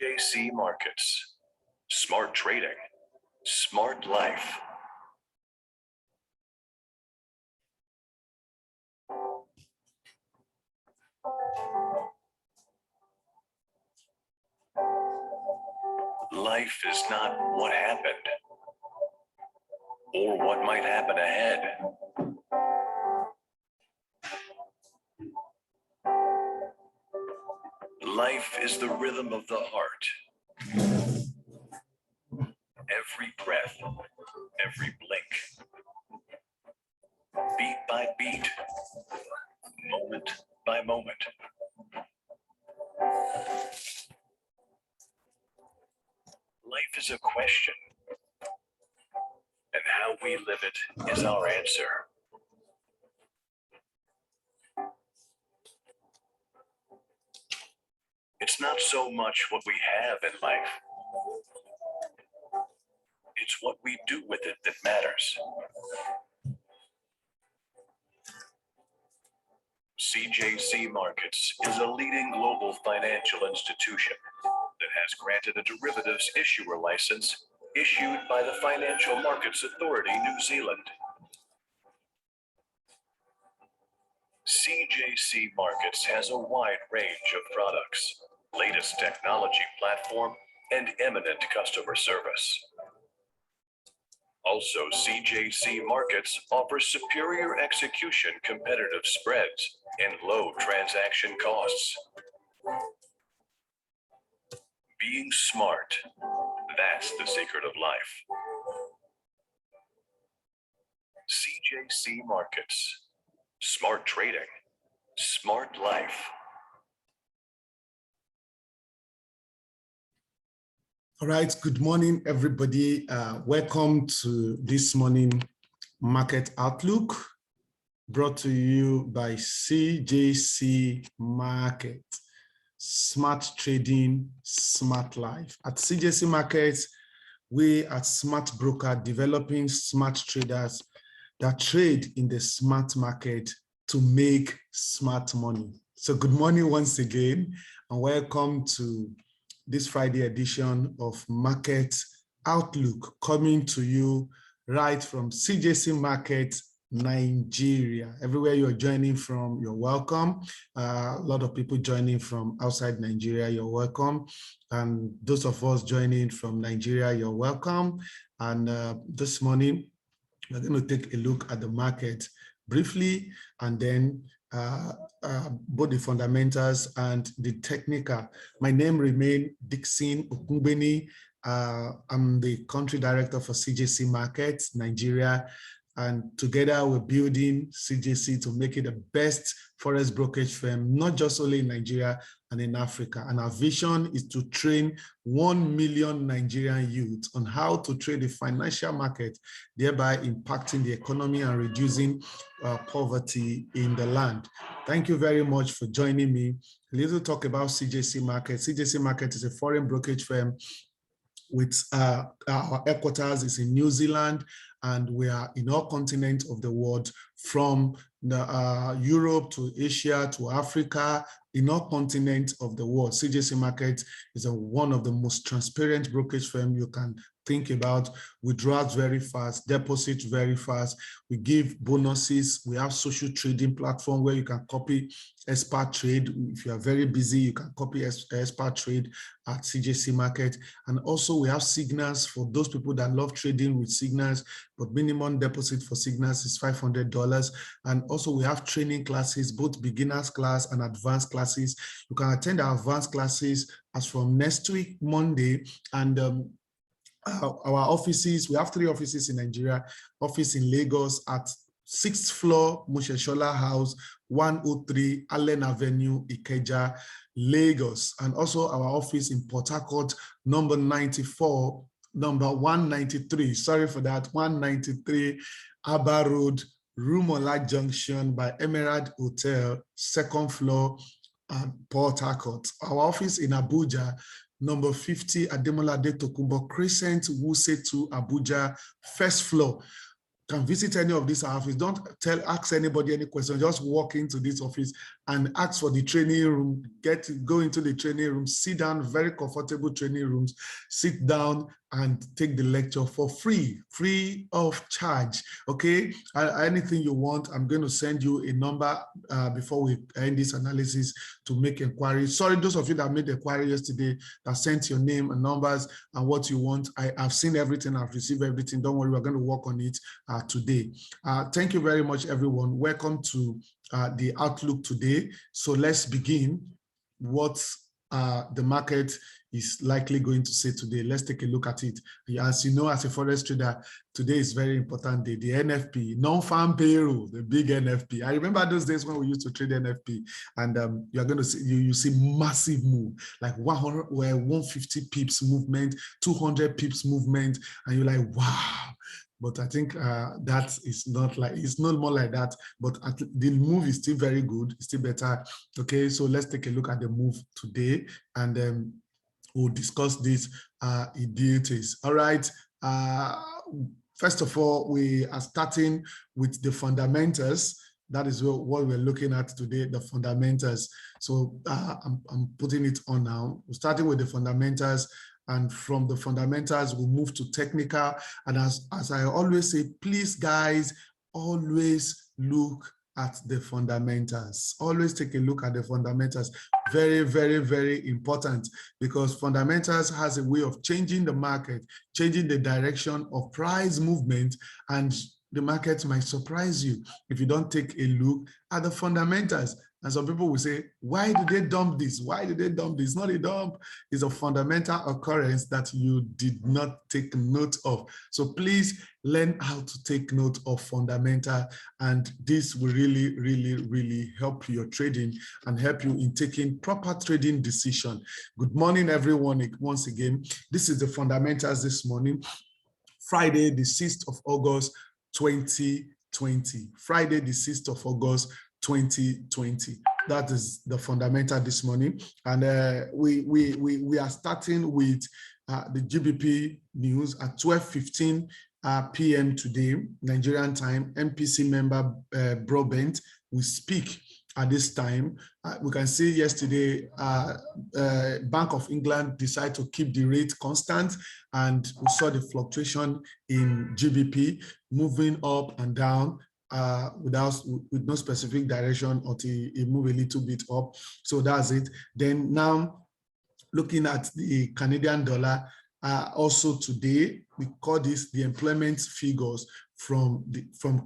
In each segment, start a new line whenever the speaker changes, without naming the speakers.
CJC Markets. Smart trading. Smart life. Life is not what happened or what might happen ahead. Life is the rhythm of the heart. Every breath, every blink, beat by beat, moment by moment. Life is a question, and how we live it is our answer. It's not so much what we have in life. It's what we do with it that matters. CJC Markets is a leading global financial institution that has granted a derivatives issuer license issued by the Financial Markets Authority, New Zealand. CJC Markets has a wide range of products, latest technology platform, and eminent customer service. Also, CJC Markets offers superior execution, competitive spreads, and low transaction costs. Being smart, that's the secret of life. CJC Markets. Smart trading. Smart life.
All right, good morning, everybody. Welcome to this morning Market Outlook, brought to you by CJC Market. Smart trading, smart life. At CJC Markets, we at Smart Broker developing smart traders that trade in the smart market to make smart money. So good morning once again, and welcome to this Friday edition of Market Outlook, coming to you right from CJC Market, Nigeria. Everywhere you're joining from, you're welcome. A lot of people joining from outside Nigeria, you're welcome. And those of us joining from Nigeria, you're welcome. And this morning, we're going to take a look at the market briefly, and then both the fundamentals and the technical. My name remains Dixon Okumbeni. I'm the country director for CJC Markets, Nigeria. And together we're building CJC to make it the best forex brokerage firm, not just only in Nigeria and in Africa. And our vision is to train 1 million Nigerian youths on how to trade the financial market, thereby impacting the economy and reducing poverty in the land. Thank you very much for joining me. A little talk about CJC Market. CJC Market is a foreign brokerage firm with our headquarters is in New Zealand, and we are in all continents of the world, from Europe to Asia to Africa, in all continents of the world. CJC Market is one of the most transparent brokerage firms you can think about. Withdrawals very fast, deposits very fast. We give bonuses. We have social trading platform where you can copy expert trade. If you are very busy, you can copy expert trade at CJC Market. And also we have signals for those people that love trading with signals, but minimum deposit for signals is $500. And also we have training classes, both beginners class and advanced classes. You can attend our advanced classes as from next week, Monday. And our offices, we have 3 offices in Nigeria, office in Lagos at 6th floor, Musheshola House, 103 Allen Avenue, Ikeja, Lagos. And also our office in Port Harcourt, number 94, number 193, sorry for that, 193 Abba Road, Rumola Junction by Emerald Hotel, 2nd floor, Port Harcourt. Our office in Abuja, number 50 Ademola de Tokumbo Crescent, Wuse 2, Abuja, 1st floor. can visit any of these offices. Don't ask anybody any question. Just walk into this office and ask for the training room. Go into the training room, sit down, very comfortable training rooms, sit down and take the lecture for free of charge. Okay, anything you want, I'm going to send you a number before we end this analysis to make inquiries. Sorry, those of you that made the inquiry yesterday, that sent your name and numbers and what you want. I've seen everything, I've received everything. Don't worry, we're going to work on it today. Thank you very much, everyone. Welcome to the Outlook today. So let's begin what the market is likely going to say today. Let's take a look at it. As you know, as a forex trader, today is very important day. The NFP, non-farm payroll, the big NFP. I remember those days when we used to trade NFP, and you are going to see you see massive move, like 150 pips movement, 200 pips movement, and you're like, wow. But I think that is not like, it's not more like that, but the move is still very good, it's still better. Okay, so let's take a look at the move today, and we'll discuss this in details. All right. First of all, we are starting with the fundamentals. That is what we're looking at today, the fundamentals. So I'm putting it on now. We're starting with the fundamentals. And from the fundamentals, we'll move to technical. And as I always say, please, guys, always look at the fundamentals. Always take a look at the fundamentals. Very, very, very important, because fundamentals has a way of changing the market, changing the direction of price movement, and the market might surprise you if you don't take a look at the fundamentals. And some people will say, why did they dump this? Why did they dump this? It's not a dump. It's a fundamental occurrence that you did not take note of. So please learn how to take note of fundamental. And this will really, really, really help your trading and help you in taking proper trading decision. Good morning, everyone. Once again, this is the fundamentals this morning, Friday, the 6th of August, 2020. Friday, the 6th of August, 2020. That is the fundamental this morning, and we are starting with the GBP news at 12:15 p.m. today, Nigerian time. MPC member Broadbent will speak at this time. We can see yesterday, Bank of England decided to keep the rate constant, and we saw the fluctuation in GBP moving up and down with no specific direction until it move a little bit up. So that's it. Then now looking at the Canadian dollar, also today, we call this the employment figures from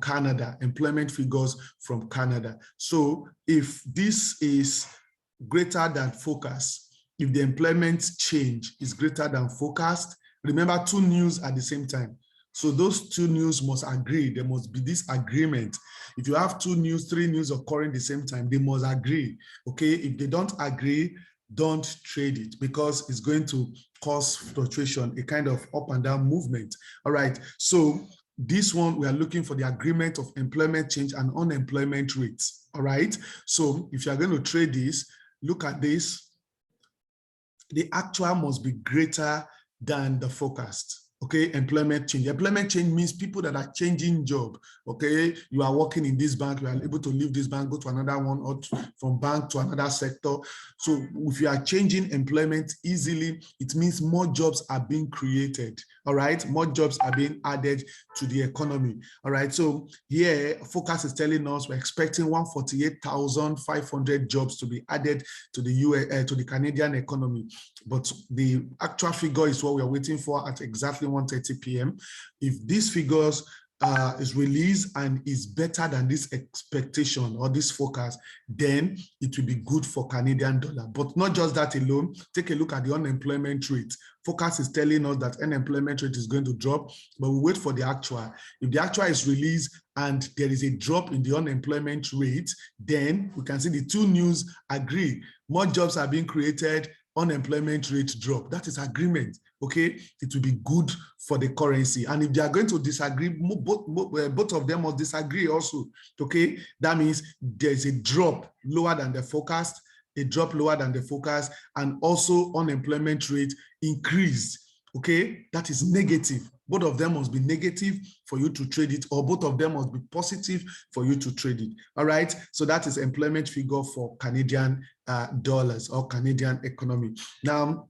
Canada, employment figures from Canada. So if this is greater than forecast, if the employment change is greater than forecast, remember, two news at the same time. So those two news must agree. There must be this agreement. If you have two news, three news occurring at the same time, they must agree. Okay, if they don't agree, don't trade it, because it's going to cause fluctuation, a kind of up and down movement. All right, so this one, we are looking for the agreement of employment change and unemployment rates. All right, so if you are going to trade this, look at this. The actual must be greater than the forecast. Okay, employment change. Employment change means people that are changing job. Okay, you are working in this bank, you are able to leave this bank, go to another one, or from bank to another sector. So if you are changing employment easily, it means more jobs are being created. All right, more jobs are being added to the economy. All right, so here, forecast is telling us we're expecting 148,500 jobs to be added to the US, to the Canadian economy. But the actual figure is what we are waiting for at exactly 1:30 p.m. If these figures is released and is better than this expectation or this forecast, then it will be good for Canadian dollar. But not just that alone. Take a look at the unemployment rate. Forecast is telling us that unemployment rate is going to drop, but we wait for the actual. If the actual is released and there is a drop in the unemployment rate, then we can see the two news agree. More jobs are being created, unemployment rate drop. That is agreement. Okay, it will be good for the currency. And if they are going to disagree, both of them must disagree also. Okay, that means there's a drop lower than the forecast, a drop lower than the forecast, and also unemployment rate increased. Okay, that is negative. Both of them must be negative for you to trade it, or both of them must be positive for you to trade it. All right, so that is employment figure for Canadian dollars or Canadian economy. Now,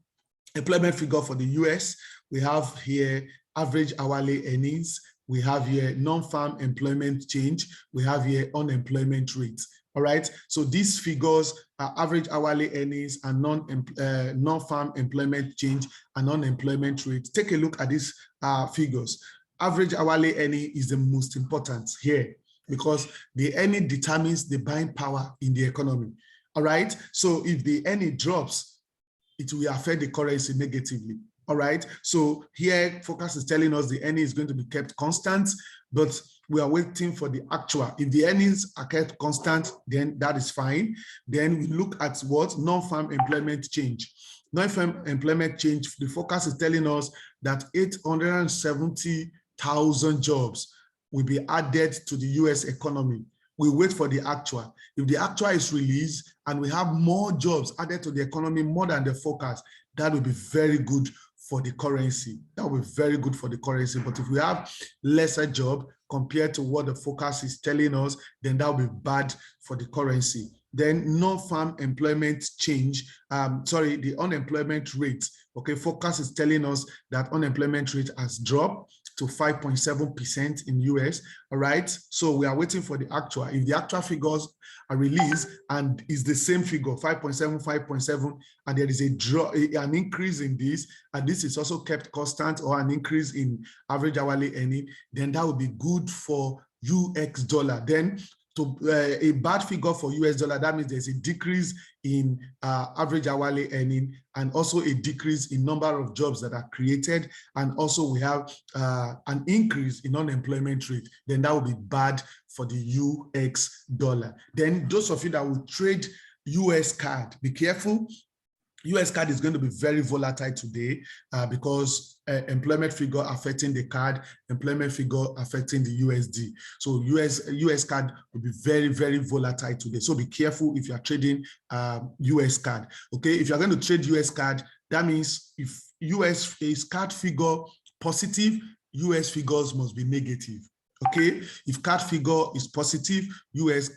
employment figure for the US, we have here average hourly earnings, we have here non-farm employment change, we have here unemployment rates. All right, so these figures are average hourly earnings and non-farm employment change and unemployment rate. Take a look at these figures. Average hourly earning is the most important here because the earning determines the buying power in the economy. All right, so if the earning drops, it will affect the currency negatively. All right, so here focus is telling us the earning is going to be kept constant, but we are waiting for the actual. If the earnings are kept constant, then that is fine. Then we look at what non-farm employment change. Non-farm employment change, the focus is telling us that 870,000 jobs will be added to the US economy. We wait for the actual. If the actual is released and we have more jobs added to the economy more than the forecast, that will be very good for the currency. That will be very good for the currency. But if we have lesser job compared to what the forecast is telling us, then that will be bad for the currency. Then non-farm employment change, the unemployment rate. Okay, forecast is telling us that unemployment rate has dropped to 5.7% in US. All right, so we are waiting for the actual. If the actual figures are released and is the same figure, 5.7, 5.7, and there is a drop, an increase in this, and this is also kept constant or an increase in average hourly earning, then that would be good for UX dollar. Then to a bad figure for US dollar, that means there's a decrease in average hourly earning and also a decrease in number of jobs that are created. And also we have an increase in unemployment rate. Then that will be bad for the UX dollar. Then those of you that will trade US card, be careful. US card is going to be very volatile today because employment figure affecting the card, employment figure affecting the USD. So US card will be very, very volatile today. So be careful if you are trading US card. Okay, if you're going to trade US card, that means if US is card figure positive, US figures must be negative. Okay, if card figure is positive, US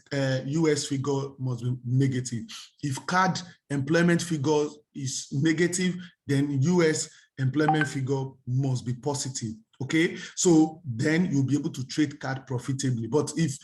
figure must be negative. If card employment figure is negative, then US employment figure must be positive. Okay, so then you'll be able to trade card profitably. But if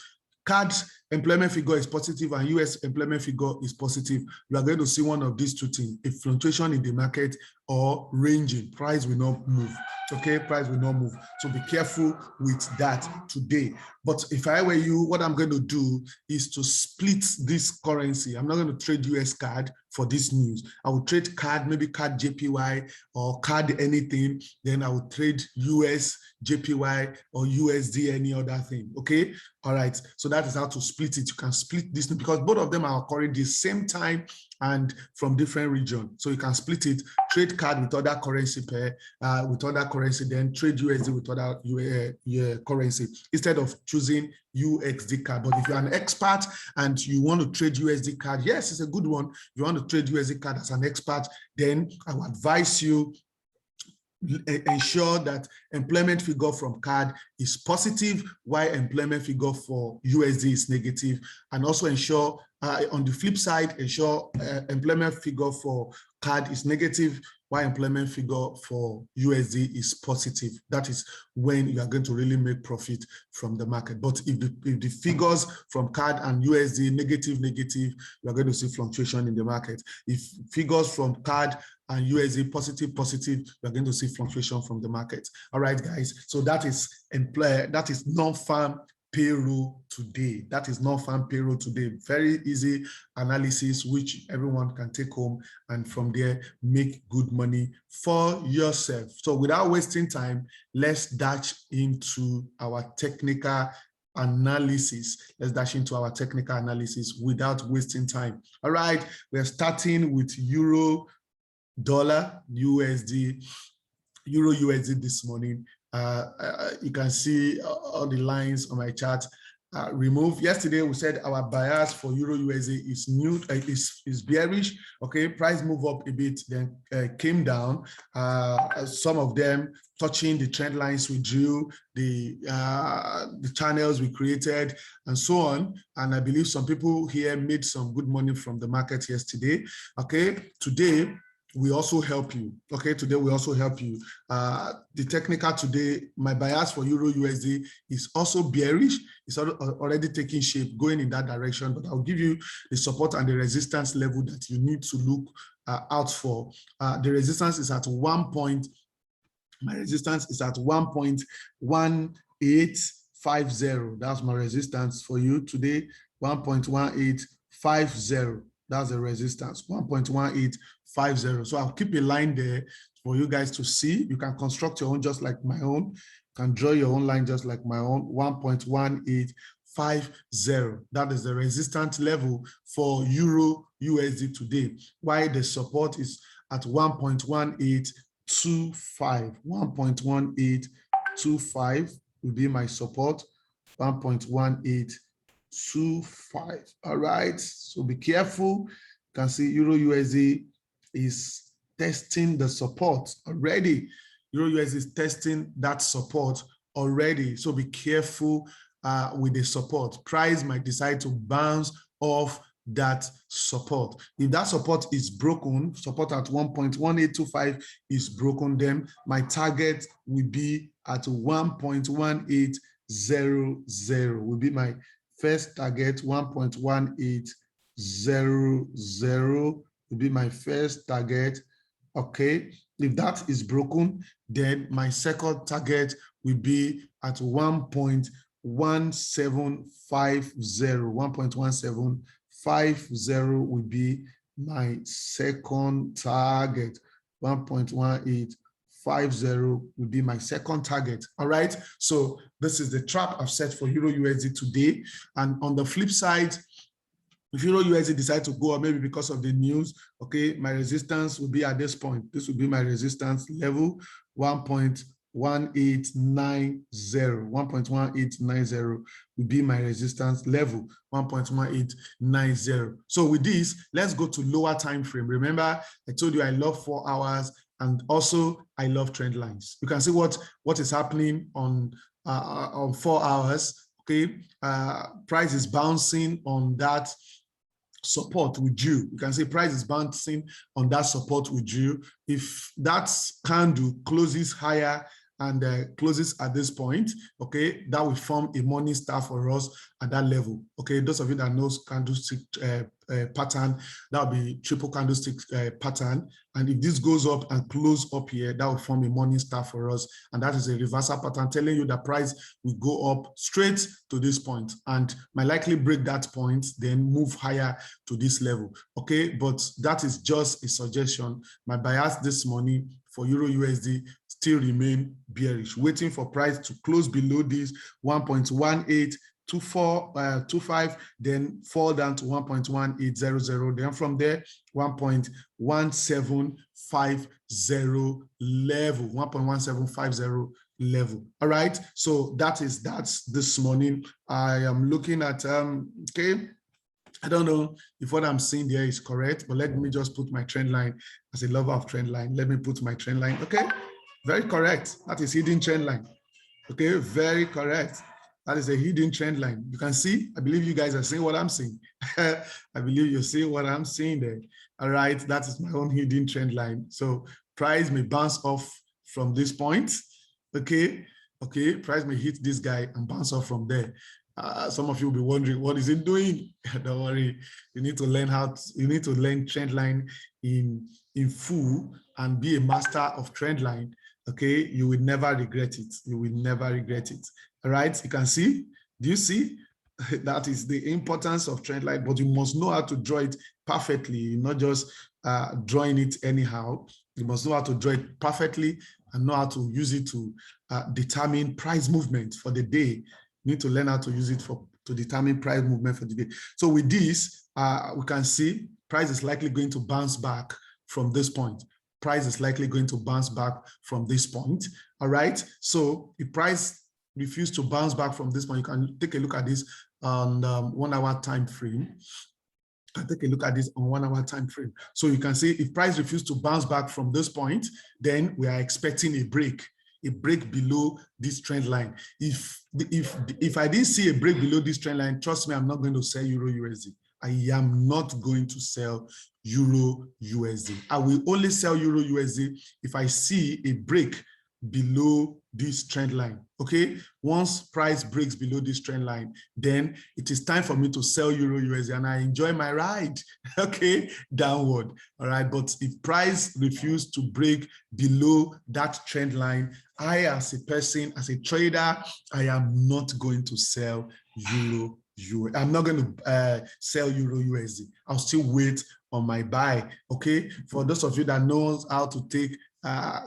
card employment figure is positive and US employment figure is positive, you are going to see one of these two things: a fluctuation in the market or ranging. Price will not move. Okay, price will not move. So be careful with that today. But if I were you, what I'm going to do is to split this currency. I'm not going to trade US card for this news. I will trade card, maybe card JPY or card anything. Then I will trade US JPY or USD, any other thing. Okay. All right. So that is how to split it. You can split this because both of them are occurring the same time and from different regions. So you can split it, trade card with other currency pair, with other currency, then trade USD with other currency instead of choosing UXD card. But if you're an expert and you want to trade USD card, yes, it's a good one. If you want to trade USD card as an expert, then I would advise you ensure that employment figure from card is positive while employment figure for USD is negative, and also ensure on the flip side, ensure employment figure for card is negative while employment figure for USD is positive. That is when you are going to really make profit from the market. But if the figures from card and USD negative, you are going to see fluctuation in the market. If figures from card and USD positive, we are going to see fluctuation from the market. All right, guys. So that is non-farm payroll today. That is non-farm payroll today. Very easy analysis, which everyone can take home and from there make good money for yourself. So without wasting time, let's dash into our technical analysis. Let's dash into our technical analysis without wasting time. All right, we're starting with euro, dollar, USD, euro USD this morning. You can see all the lines on my chart. remove. Yesterday we said our bias for Euro USD is new, is bearish. Okay, price move up a bit, then came down. Some of them touching the trend lines we drew, the channels we created, and so on. And I believe some people here made some good money from the market yesterday. Okay, today we also help you. Okay, today we also help you. The technical today, my bias for Euro USD is also bearish. It's already taking shape, going in that direction, but I'll give you the support and the resistance level that you need to look out for. The resistance is at my resistance is at 1.1850. That's my resistance for you today, 1.1850. That's the resistance, 1.1850. So I'll keep a line there for you guys to see. You can construct your own just like my own. You can draw your own line just like my own, 1.1850. That is the resistance level for Euro USD today. Why the support is at 1.1825. 1.1825 will be my support. 1.1825. All right. So be careful. You can see Euro USD is testing the support already. Euro USD is testing that support already. So be careful with the support. Price might decide to bounce off that support. If that support is broken, support at 1.1825 is broken, then my target will be at 1.1800 will be my first target. 1.1800 will be my first target. Okay, if that is broken, then my second target will be at 1.1750. 1.1750 will be my second target. 1.1850 will be my second target. All right. So this is the trap I've set for Euro USD today. And on the flip side, if Euro USD decide to go up, maybe because of the news, okay, my resistance will be at this point. This will be my resistance level, 1.1890. 1.1890 will be my resistance level, 1.1890. So with this, let's go to lower time frame. Remember, I told you I love 4 hours and also I love trend lines. You can see what is happening on 4 hours. Okay, price is bouncing on that support with you. You can see price is bouncing on that support with you. If that candle closes higher and closes at this point, okay, that will form a morning star for us at that level. Okay, those of you that knows candlestick pattern, that will be triple candlestick pattern. And if this goes up and close up here, that will form a morning star for us. And that is a reversal pattern telling you that price will go up straight to this point and might likely break that point, then move higher to this level. Okay, but that is just a suggestion. My bias this morning for Euro USD still remain bearish, waiting for price to close below this 1.1825, then fall down to 1.1800. Then from there, 1.1750 level, 1.1750 level. All right. So that's this morning. I am looking at okay. I don't know if what I'm seeing there is correct, but let me just put my trend line as a lover of trend line. Let me put my trend line. Okay, very correct. That is hidden trend line. Okay, very correct. That is a hidden trend line. You can see, I believe you guys are seeing what I'm seeing. I believe you see what I'm seeing there. All right, that is my own hidden trend line. So price may bounce off from this point. Okay, price may hit this guy and bounce off from there. Some of you will be wondering, what is it doing? Don't worry, you need to learn trend line in full and be a master of trend line. Okay, you will never regret it. You will never regret it. All right, you can see. Do you see? That is the importance of trend line, but you must know how to draw it perfectly, not just drawing it anyhow. You must know how to draw it perfectly and know how to use it to determine price movement for the day. You need to learn how to use it to determine price movement for the day. So with this, we can see price is likely going to bounce back from this point. Price is likely going to bounce back from this point. All right. So if price refuse to bounce back from this point, you can take a look at this on 1 hour time frame. Take a look at this on 1 hour time frame. So you can see if price refuses to bounce back from this point, then we are expecting a break below this trend line. If I didn't see a break below this trend line, trust me, I'm not going to sell Euro USD. I am not going to sell Euro USD. I will only sell Euro USD if I see a break below this trend line. Okay, once price breaks below this trend line, then it is time for me to sell Euro USD, and I enjoy my ride, okay, downward. All right, but if price refuses to break below that trend line, I, as a person, as a trader, I am not going to sell Euro. I'm not going to sell Euro USD. I'll still wait on my buy. Okay, for those of you that knows how to take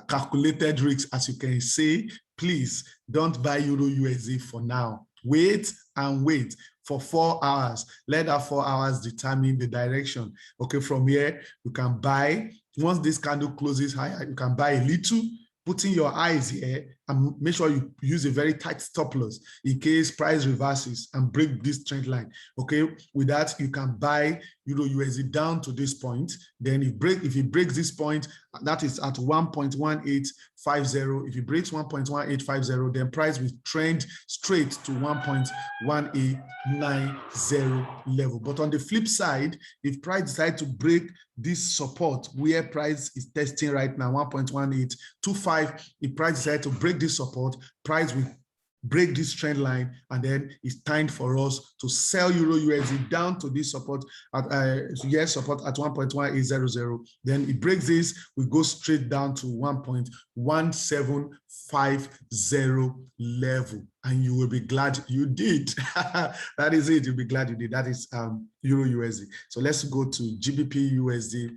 calculated risks, as you can see, please don't buy Euro USD for now. Wait and wait for 4 hours. Let that 4 hours determine the direction. Okay, from here, you can buy. Once this candle closes higher, you can buy a little, putting your eyes here, and make sure you use a very tight stop loss in case price reverses and break this trend line. Okay, with that, you can buy Euro USD down to this point. Then if it breaks this point, that is at 1.1850. If it breaks 1.1850, then price will trend straight to 1.1890 level. But on the flip side, if price decides to break this support where price is testing right now, 1.1825, if price decides to break this support, price will break this trend line, and then it's time for us to sell Euro USD down to this support at support at 1.1800. Then it breaks this, we go straight down to 1.1750 level, and you will be glad you did. That is it. You'll be glad you did. That is Euro USD. So let's go to GBP USD,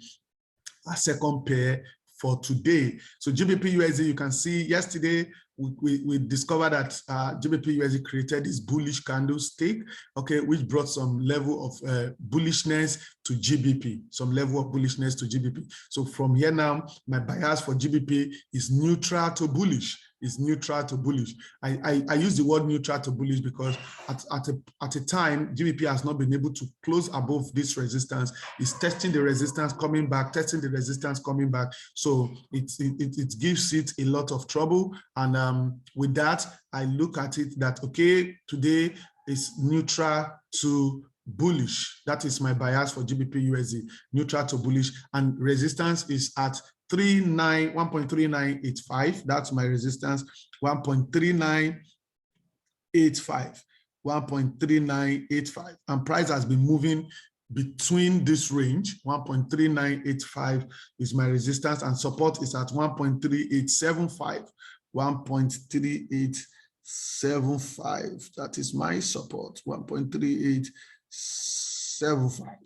a second pair for today. So GBP USD, you can see yesterday we discovered that GBP USD created this bullish candlestick, okay, which brought some level of bullishness to GBP, some level of bullishness to GBP. So from here now, my bias for GBP is neutral to bullish. Is neutral to bullish. I use the word neutral to bullish because at a time, GBP has not been able to close above this resistance. It's testing the resistance, coming back, testing the resistance, coming back. So it gives it a lot of trouble. And with that, I look at it that, okay, today is neutral to bullish. That is my bias for GBP USD, neutral to bullish. And resistance is at 1.3985. That's my resistance. 1.3985. And price has been moving between this range. 1.3985 is my resistance, and support is at 1.3875. 1.3875. That is my support. 1.3875.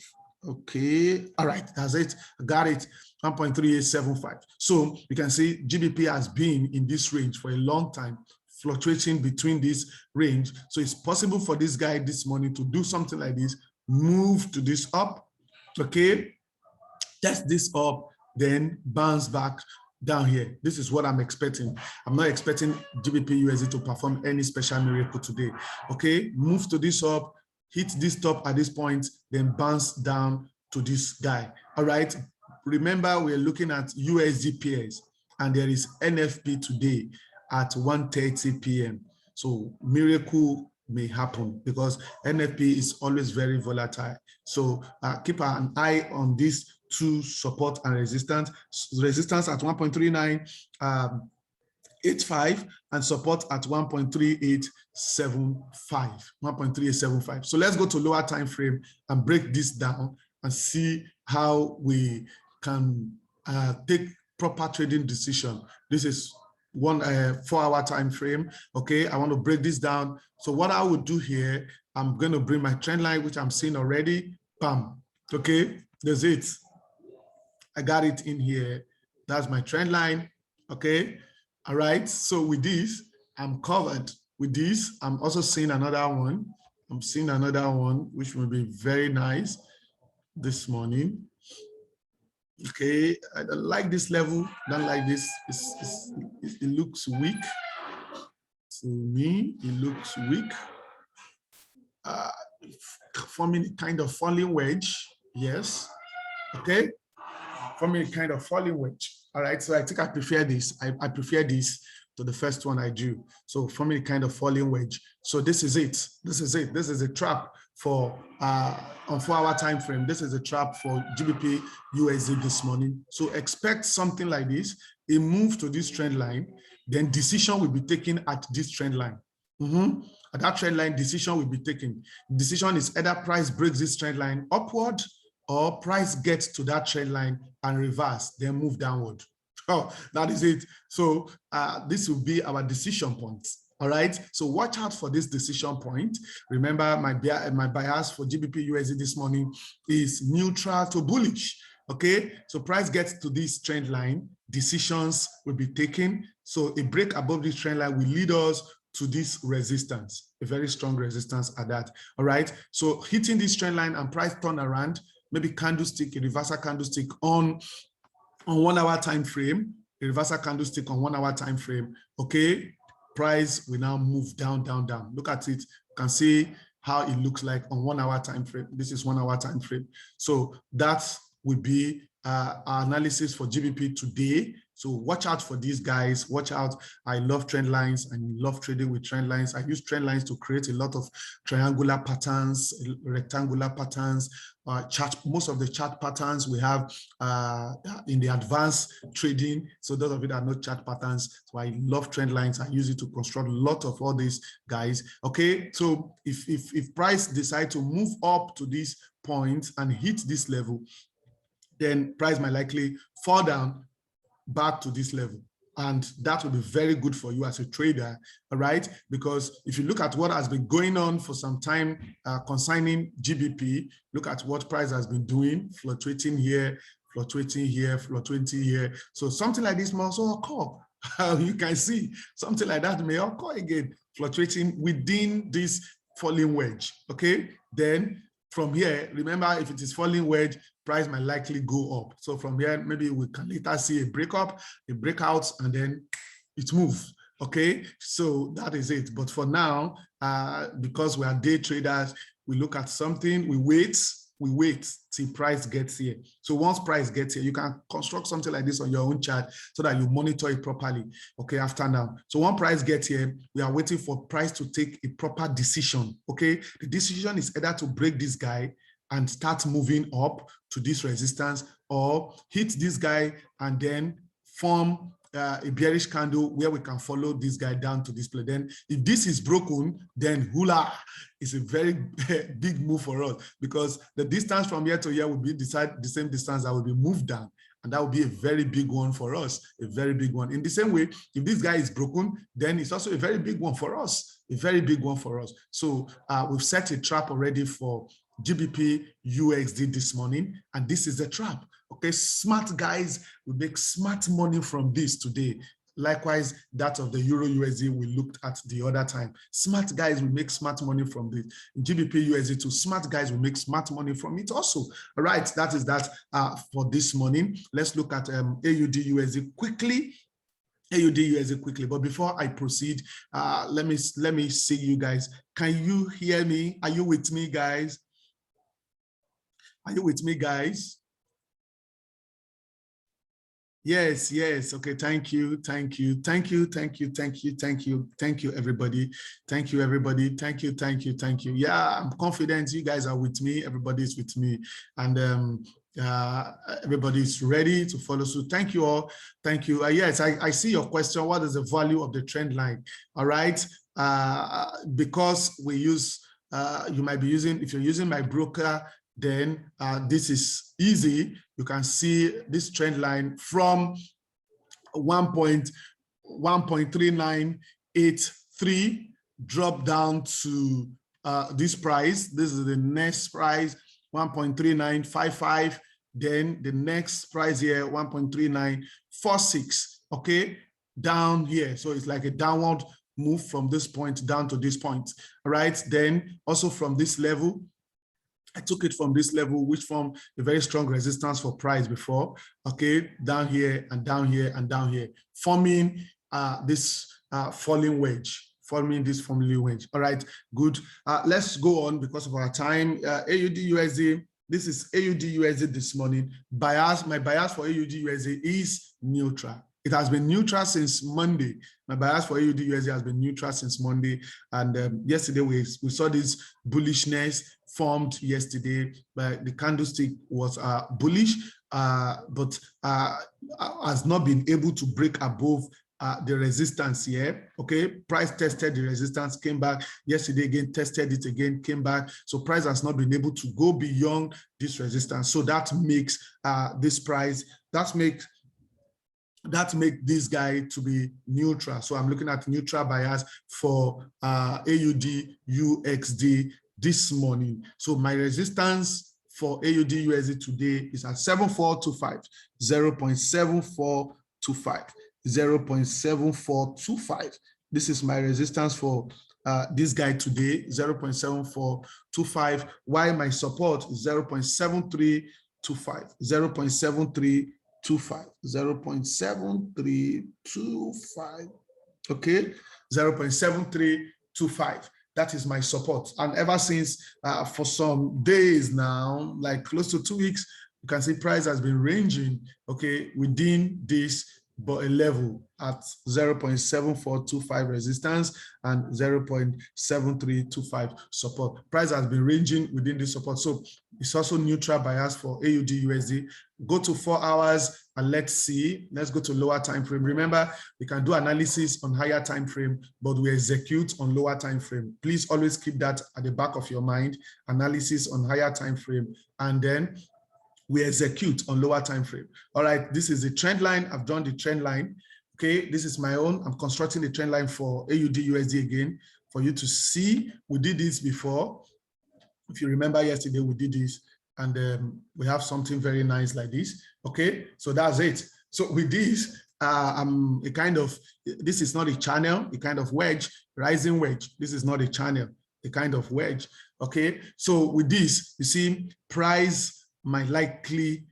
Okay. All right. That's it. I got it. 1.3875. So you can see GBP has been in this range for a long time, fluctuating between this range. So it's possible for this guy this morning to do something like this, move to this up, okay, test this up, then bounce back down here. This is what I'm expecting. I'm not expecting GBP USD to perform any special miracle today. Okay, move to this up, hit this top at this point, then bounce down to this guy. All right. Remember, we're looking at USD pairs, and there is NFP today at 1:30 p.m. So miracle may happen because NFP is always very volatile. So keep an eye on these two support and resistance. Resistance at 1.3985 and support at 1.3875. 1.3875. So let's go to lower time frame and break this down and see how we can take proper trading decision. This is one 4 hour time frame. Okay, I want to break this down. So what I would do here, I'm going to bring my trend line, which I'm seeing already. Bam. Okay, there's it. I got it in here. That's my trend line. Okay. All right. So with this, I'm covered. With this, I'm also seeing another one. I'm seeing another one, which will be very nice this morning. Okay, I don't like this level, don't like this. It looks weak. To me, it looks weak. Forming a kind of falling wedge. Yes. Okay. Forming a kind of falling wedge. All right. So I think I prefer this. I prefer this to the first one I drew. So forming a kind of falling wedge. So this is it. This is it. This is a trap for on 4-hour time frame. This is a trap for GBP USD this morning. So expect something like this, a move to this trend line, then decision will be taken at this trend line. At that trend line, decision will be taken. Decision is either price breaks this trend line upward or price gets to that trend line and reverse, then move downward. Oh, that is it. So this will be our decision points. All right. So watch out for this decision point. Remember, my bias for GBP USD this morning is neutral to bullish. Okay. So price gets to this trend line, decisions will be taken. So a break above this trend line will lead us to this resistance, a very strong resistance at that. All right. So hitting this trend line and price turn around, maybe candlestick, a reversal candlestick on 1-hour time frame, a reversal candlestick on 1-hour time frame. Okay. Price will now move down, down, down. Look at it. You can see how it looks like on 1-hour time frame. This is 1-hour time frame. So that will be our analysis for GBP today. So watch out for these guys. Watch out. I love trend lines and love trading with trend lines. I use trend lines to create a lot of triangular patterns, rectangular patterns, chart. Most of the chart patterns we have in the advanced trading. So those of you that know chart patterns, so I love trend lines. I use it to construct a lot of all these guys. Okay, so if price decide to move up to this point and hit this level, then price might likely fall down back to this level. And that will be very good for you as a trader, all right? Because if you look at what has been going on for some time concerning GBP, look at what price has been doing, fluctuating here, fluctuating here, fluctuating here. So something like this may also occur. You can see something like that may occur again, fluctuating within this falling wedge, okay? Then from here, remember, if it is falling wedge, price might likely go up. So from here, maybe we can later see a breakup, a breakout, and then it moves. Okay, so that is it. But for now, because we are day traders, we look at something, we wait till price gets here. So once price gets here, you can construct something like this on your own chart so that you monitor it properly, okay, after now. So when price gets here, we are waiting for price to take a proper decision, okay? The decision is either to break this guy and start moving up to this resistance, or hit this guy and then form a bearish candle where we can follow this guy down to this place. Then if this is broken, then hula is a very big move for us, because the distance from here to here will be the same distance that will be moved down. And that will be a very big one for us, a very big one. In the same way, if this guy is broken, then it's also a very big one for us, a very big one for us. So we've set a trap already for GBP USD this morning, and this is the trap. Okay, smart guys will make smart money from this today. Likewise, that of the Euro USD we looked at the other time. Smart guys will make smart money from this. GBP USD too, smart guys will make smart money from it also. All right, that is that for this morning. Let's look at AUD USD quickly. AUD USD quickly, but before I proceed, let me see you guys. Can you hear me? Are you with me, guys? Are you with me, guys? Yes, yes. Okay, thank you, thank you, thank you, thank you, thank you, thank you, thank you, everybody. Thank you, everybody. Thank you, thank you, thank you. Yeah, I'm confident you guys are with me. Everybody's with me. And everybody's ready to follow suit. Thank you all. Thank you. Yes, I see your question. What is the value of the trend line? All right. Because we use, you might be using, if you're using my broker, then this is easy. You can see this trend line from 1.3983 drop down to this price. This is the next price, 1.3955. Then the next price here, 1.3946. Okay, down here. So it's like a downward move from this point down to this point. All right. Then also from this level, I took it from this level, which formed a very strong resistance for price before, okay, down here and down here and down here, forming this falling wedge, forming this family wedge. All right, good. Let's go on because of our time. AUD USD. This is AUD USD this morning. My bias for AUD USD is neutral. It has been neutral since Monday. My bias for AUD USD has been neutral since Monday. And yesterday we saw this bullishness formed yesterday. But the candlestick was bullish, but has not been able to break above the resistance here. Okay, price tested the resistance, came back yesterday again, tested it again, came back. So price has not been able to go beyond this resistance. So that makes this price, that make this guy to be neutral. So I'm looking at neutral bias for AUD UXD this morning. So my resistance for AUD USD today is at 7425, 0.7425. 0.7425. This is my resistance for this guy today, 0.7425. While my support is 0.7325, 0.7325, 0.7325. Okay, 0.7325. That is my support. And ever since for some days now, like close to 2 weeks, you can see price has been ranging, okay, within this but a level at 0.7425 resistance and 0.7325 support. Price has been ranging within this support. So it's also neutral bias for AUD USD. Go to 4 hours and let's see. Let's go to lower time frame. Remember, we can do analysis on higher time frame, but we execute on lower time frame. Please always keep that at the back of your mind. Analysis on higher time frame, and then we execute on lower time frame. All right, this is the trend line. I've drawn the trend line. Okay, this is my own. I'm constructing the trend line for AUD USD again for you to see. We did this before. If you remember yesterday, we did this, and we have something very nice like this. Okay, so that's it. So with this, I'm a kind of, this is not a channel, a kind of wedge, rising wedge. This is not a channel, a kind of wedge. Okay, so with this, you see, price might likely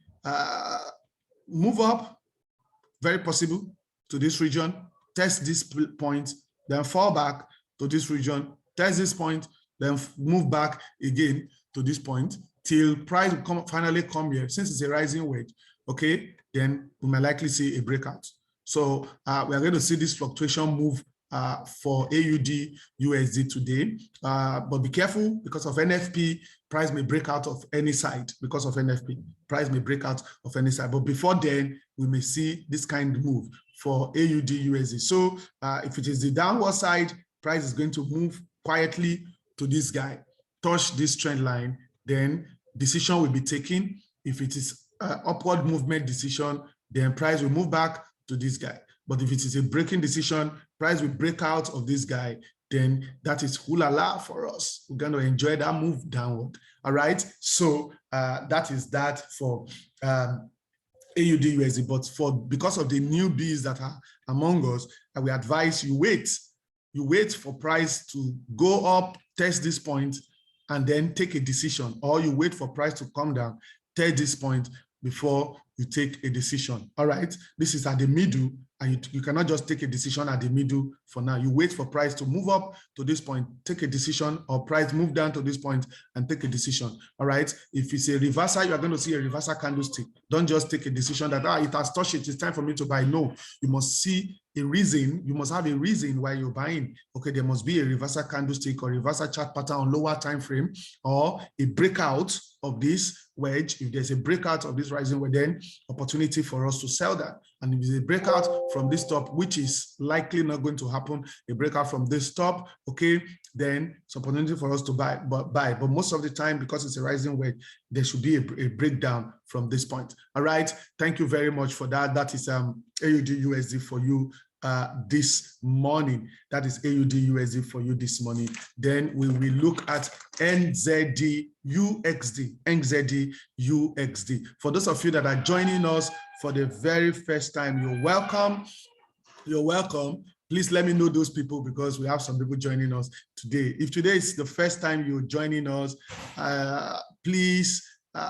move up, very possible, to this region, test this point, then fall back to this region, test this point, then move back again to this point till price will finally come here. Since it's a rising wedge, okay, then we might likely see a breakout. So we are going to see this fluctuation move for AUD USD today, but be careful because of NFP. Price may break out of any side because of NFP. Price may break out of any side, but before then, we may see this kind of move for AUD USD. So if it is the downward side, price is going to move quietly to this guy, touch this trend line, then decision will be taken. If it is upward movement decision, then price will move back to this guy. But if it is a breaking decision, price will break out of this guy, then that is hoo-la-la for us. We're going to enjoy that move downward. All right. So that is that for AUD USD. But because of the newbies that are among us, we advise you wait. You wait for price to go up, test this point, and then take a decision. Or you wait for price to come down, test this point before you take a decision. All right. This is at the middle. And you cannot just take a decision at the middle for now. You wait for price to move up to this point, take a decision, or price move down to this point and take a decision. All right. If it's a reversal, you are going to see a reversal candlestick. Don't just take a decision that it has touched it, it's time for me to buy. No, you must see a reason. You must have a reason why you're buying. Okay, there must be a reversal candlestick or reversal chart pattern on lower time frame, or a breakout of this wedge. If there's a breakout of this rising wedge, then opportunity for us to sell that. And if there's a breakout from this top, which is likely not going to happen, a breakout from this top, okay, then it's opportunity for us to buy. But most of the time, because it's a rising wedge, there should be a breakdown from this point. All right, thank you very much for that. That is AUD USD for you this morning. That is AUD USD for you this morning. Then we will look at NZD UXD. NZD UXD. For those of you that are joining us for the very first time, you're welcome. You're welcome. Please let me know those people because we have some people joining us today. If today is the first time you're joining us, please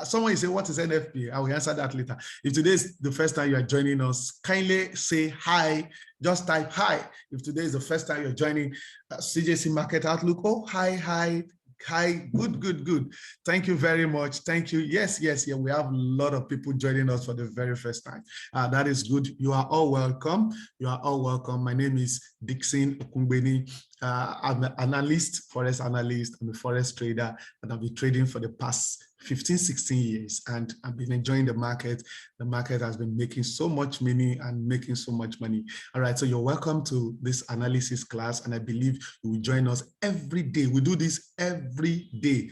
Someone is saying, what is NFP? I will answer that later. If today is the first time you are joining us, kindly say hi. Just type hi. If today is the first time you're joining CJC Market Outlook, oh, hi. Hi, good. Thank you very much. Thank you. Yes. We have a lot of people joining us for the very first time. That is good. You are all welcome. My name is Dixon Okungbeni. I'm an analyst, forex analyst. I'm a forex trader, and I've been trading for the past 15, 16 years, and I've been enjoying the market. The market has been making so much money and making so much money. All right, so you're welcome to this analysis class, and I believe you will join us every day. We do this every day,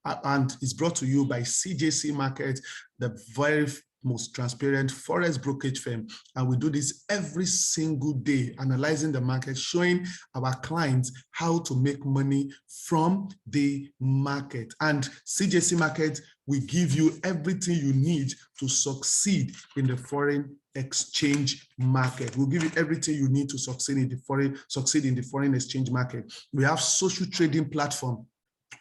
and it's brought to you by CJC Market, the very most transparent forex brokerage firm, and we do this every single day, analyzing the market, showing our clients how to make money from the market. And CJC Market, we give you everything you need to succeed in the foreign exchange market. We'll give you everything you need to succeed in the foreign exchange market. We have social trading platform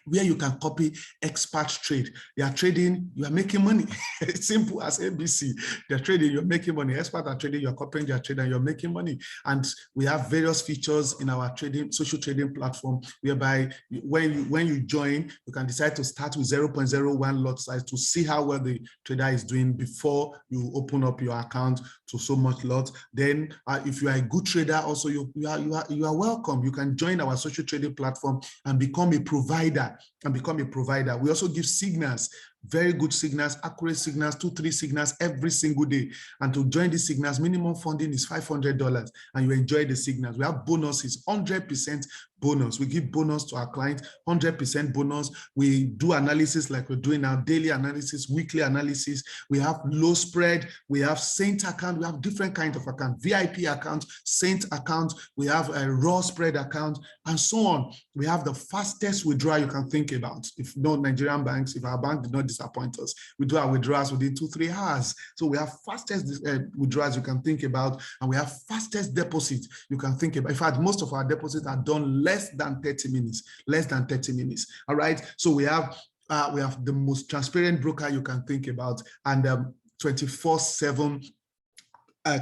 where you can copy expert trade. You are trading, you are making money. It's simple as ABC. They're trading, you're making money. Expert are trading, you're copying their trade, and you're making money. And we have various features in our social trading platform, whereby when you join, you can decide to start with 0.01 lot size to see how well the trader is doing before you open up your account to so much lot. Then if you are a good trader, also you are welcome. You can join our social trading platform and become a provider. We also give signals, very good signals, accurate signals, 2-3 signals every single day. And to join the signals, minimum funding is $500, and you enjoy the signals. We have bonuses, 100% bonus. We give bonus to our clients, 100% bonus. We do analysis like we're doing now, daily analysis, weekly analysis. We have low spread. We have Saint account. We have different kinds of account, VIP account, Saint account. We have a raw spread account, and so on. We have the fastest withdrawal you can think about. If no Nigerian banks, if our bank did not disappoint us, we do our withdrawals within 2-3 hours. So we have fastest withdrawals you can think about, and we have fastest deposits you can think about. In fact, most of our deposits are done less than 30 minutes. All right. So we have the most transparent broker you can think about, and 24/7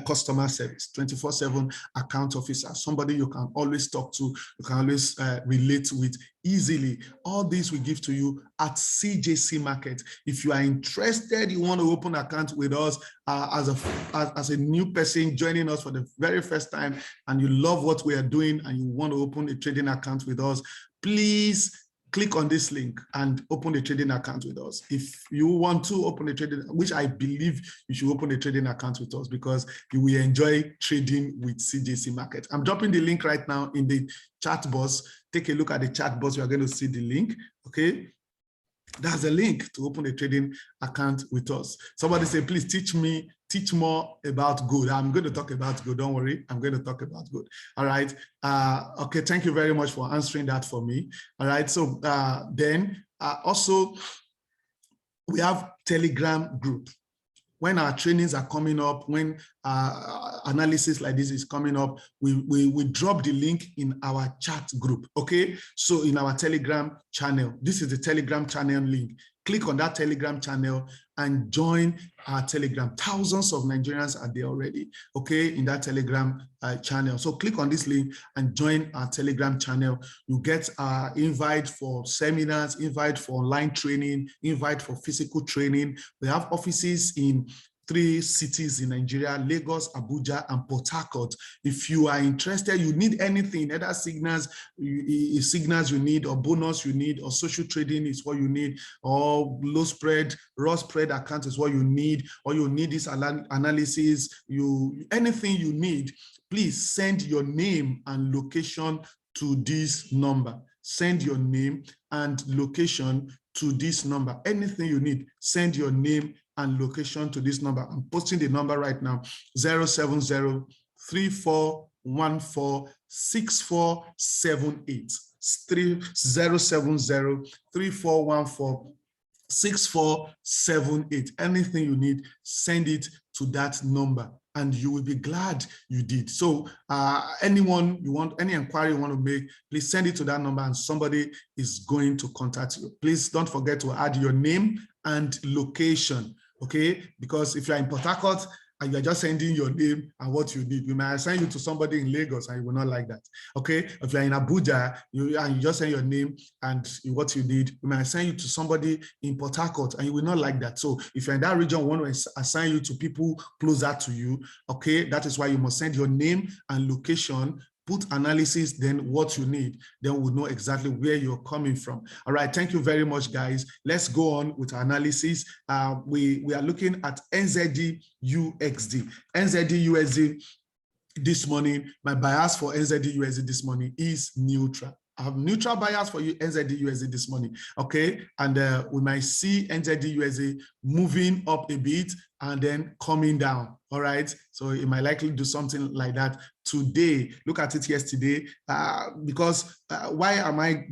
customer service, 24/7 account officer, somebody you can always talk to, you can always relate with easily. All these we give to you at CJC Market. If you are interested, you want to open an account with us as a new person joining us for the very first time, and you love what we are doing and you want to open a trading account with us, please click on this link and open a trading account with us. If you want to open a trading, which I believe you should open a trading account with us, because you will enjoy trading with CJC Market. I'm dropping the link right now in the chat box. Take a look at the chat box. You are going to see the link. Okay. That's a link to open a trading account with us. Somebody say, please teach more about good. I'm going to talk about good. Don't worry. I'm going to talk about good. All right. Okay. Thank you very much for answering that for me. All right. So then also we have Telegram group. When our trainings are coming up, when analysis like this is coming up, we drop the link in our chat group, okay? So in our Telegram channel, this is the Telegram channel link. Click on that Telegram channel and join our Telegram. Thousands of Nigerians are there already, okay, in that Telegram channel. So click on this link and join our Telegram channel. You get invite for seminars, invite for online training, invite for physical training. We have offices in 3 cities in Nigeria: Lagos, Abuja, and Port Harcourt. If you are interested, you need anything, either signals you need, or bonus you need, or social trading is what you need, or low spread, raw spread account is what you need, or you need this analysis, anything you need, please send your name and location to this number. Send your name and location to this number. Anything you need, send your name and location to this number. I'm posting the number right now: 070-3414-6478. 070-3414-6478. Anything you need, send it to that number. and you will be glad you did. So anyone you want, any inquiry you want to make, please send it to that number and somebody is going to contact you. Please don't forget to add your name and location, okay? Because if you're in Port Harcourt and you're just sending your name and what you need, we might assign you to somebody in Lagos and you will not like that, okay? If you're in Abuja and you just send your name and what you need, we might assign you to somebody in Port Harcourt and you will not like that. So if you're in that region, we want to assign you to people closer to you, okay? That is why you must send your name and location, put analysis, then what you need, then we'll know exactly where you're coming from. All right, thank you very much, guys. Let's go on with our analysis. We are looking at NZD UXD. NZD USD this morning, my bias for NZD USD this morning is neutral. I have neutral bias for you, NZD USD this morning, okay? And we might see NZD USD moving up a bit and then coming down, all right? So it might likely do something like that today. Look at it yesterday, because why am I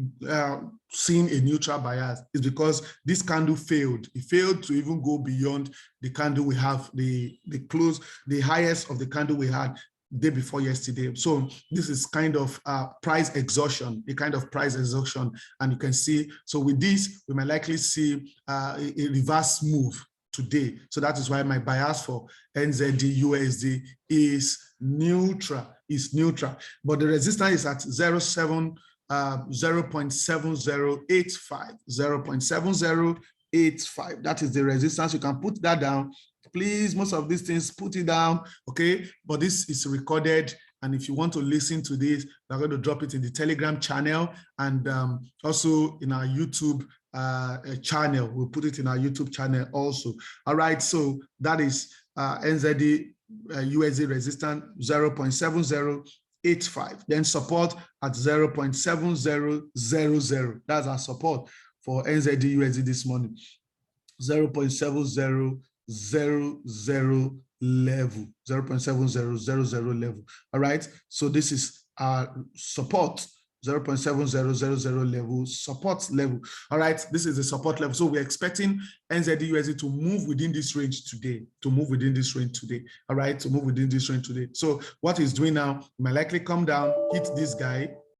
seeing a neutral bias? Is because this candle failed. It failed to even go beyond the candle we have, the close, the highest of the candle we had day before yesterday. So this is kind of price exhaustion, a kind of price exhaustion. And you can see, so with this, we might likely see a reverse move today. So that is why my bias for NZD USD is neutral, But the resistance is at 0.7085, 0.7085. That is the resistance. You can put that down. Please, most of these things, put it down, okay? But this is recorded, and if you want to listen to this, we're going to drop it in the Telegram channel and also in our YouTube channel. We'll put it in our YouTube channel also. All right, so that is NZD USD resistance 0.7085. Then support at 0.7000. That's our support for NZD USD this morning. 0.7000 level, 0.7000 level. All right, so this is our support, 0.7000 level, support level. All right, this is the support level. So we're expecting NZD USD to move within this range today, All right, to move within this range today. So what it's doing now, it might likely come down, hit this guy,